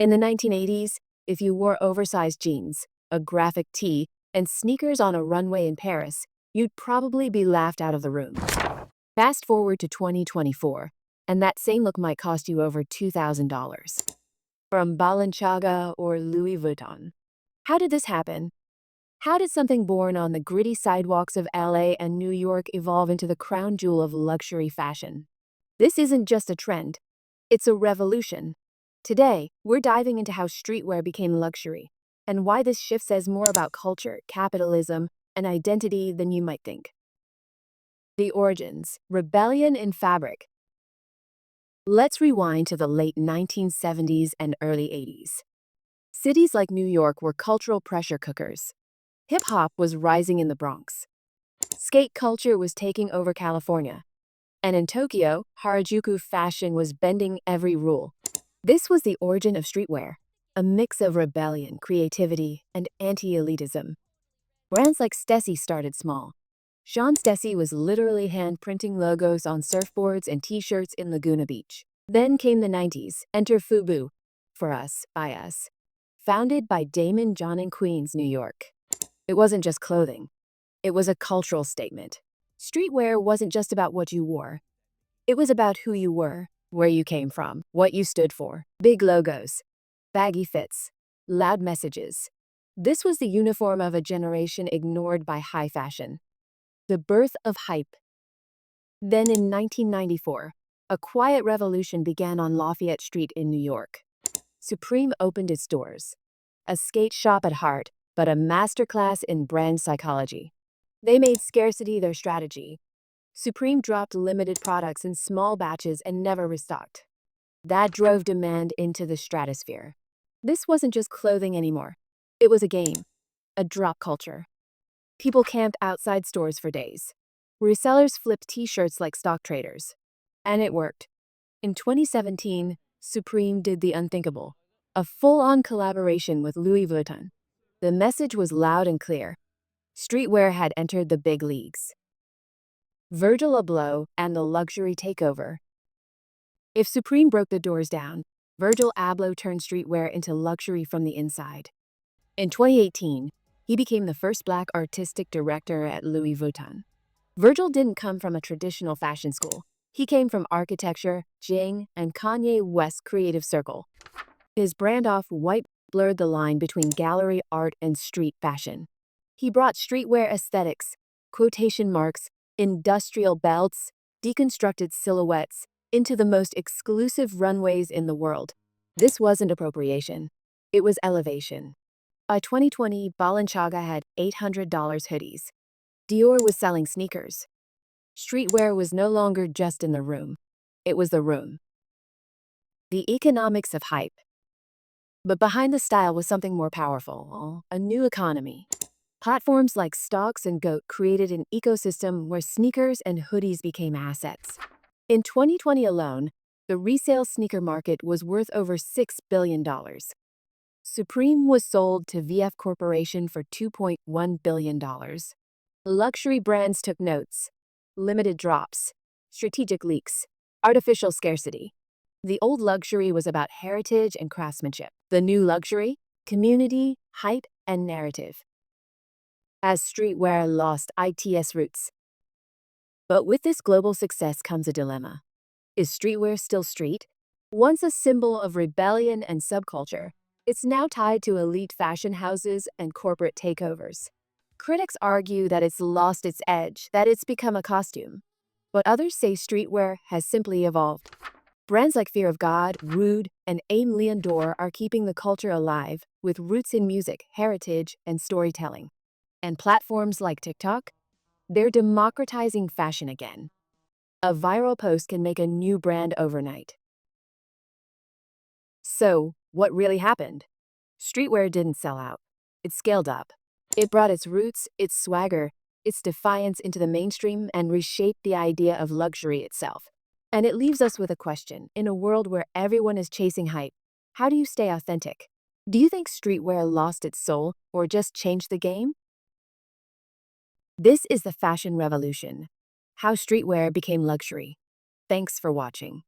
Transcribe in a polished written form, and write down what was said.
In the 1980s, if you wore oversized jeans, a graphic tee, and sneakers on a runway in Paris, you'd probably be laughed out of the room. Fast forward to 2024, and that same look might cost you over $2,000 from Balenciaga or Louis Vuitton. How did this happen? How did something born on the gritty sidewalks of LA and New York evolve into the crown jewel of luxury fashion? This isn't just a trend, it's a revolution. Today, we're diving into how streetwear became luxury and why this shift says more about culture, capitalism, and identity than you might think. The origins: rebellion in fabric. Let's rewind to the late 1970s and early 80s. Cities like New York were cultural pressure cookers. Hip-hop was rising in the Bronx. Skate culture was taking over California. And in Tokyo, Harajuku fashion was bending every rule. This was the origin of streetwear, a mix of rebellion, creativity, and anti-elitism. Brands like Stüssy started small. Jean Stüssy was literally hand-printing logos on surfboards and t-shirts in Laguna Beach. Then came the 90s. Enter FUBU, for us, by us. Founded by Damon John in Queens, New York. It wasn't just clothing. It was a cultural statement. Streetwear wasn't just about what you wore. It was about who you were, where you came from, what you stood for. Big logos, baggy fits, loud messages. This was the uniform of a generation ignored by high fashion. The birth of hype. Then in 1994, a quiet revolution began on Lafayette Street in New York. Supreme opened its doors. A skate shop at heart, but a masterclass in brand psychology. They made scarcity their strategy. Supreme dropped limited products in small batches and never restocked. That drove demand into the stratosphere. This wasn't just clothing anymore. It was a game, a drop culture. People camped outside stores for days. Resellers flipped t-shirts like stock traders. And it worked. In 2017, Supreme did the unthinkable. A full-on collaboration with Louis Vuitton. The message was loud and clear. Streetwear had entered the big leagues. Virgil Abloh and the luxury takeover. If Supreme broke the doors down, Virgil Abloh turned streetwear into luxury from the inside. In 2018, he became the first Black artistic director at Louis Vuitton. Virgil didn't come from a traditional fashion school. He came from architecture, Jing, and Kanye West's creative circle. His brand Off-White blurred the line between gallery art and street fashion. He brought streetwear aesthetics, quotation marks, industrial belts, deconstructed silhouettes, into the most exclusive runways in the world. This wasn't appropriation. It was elevation. By 2020, Balenciaga had $800 hoodies. Dior was selling sneakers. Streetwear was no longer just in the room. It was the room. The economics of hype. But behind the style was something more powerful, a new economy. Platforms like Stocks and Goat created an ecosystem where sneakers and hoodies became assets. In 2020 alone, the resale sneaker market was worth over $6 billion. Supreme was sold to VF Corporation for $2.1 billion. Luxury brands took notes. Limited drops, strategic leaks, artificial scarcity. The old luxury was about heritage and craftsmanship. The new luxury, community, hype, and narrative. As streetwear lost its roots. But with this global success comes a dilemma. Is streetwear still street? Once a symbol of rebellion and subculture, it's now tied to elite fashion houses and corporate takeovers. Critics argue that it's lost its edge, that it's become a costume. But others say streetwear has simply evolved. Brands like Fear of God, Rude, and Aimé Leon Dore are keeping the culture alive with roots in music, heritage, and storytelling. And platforms like TikTok, they're democratizing fashion again. A viral post can make a new brand overnight. So, what really happened? Streetwear didn't sell out. It scaled up. It brought its roots, its swagger, its defiance into the mainstream and reshaped the idea of luxury itself. And it leaves us with a question. In a world where everyone is chasing hype, how do you stay authentic? Do you think streetwear lost its soul or just changed the game? This is the fashion revolution. How streetwear became luxury. Thanks for watching.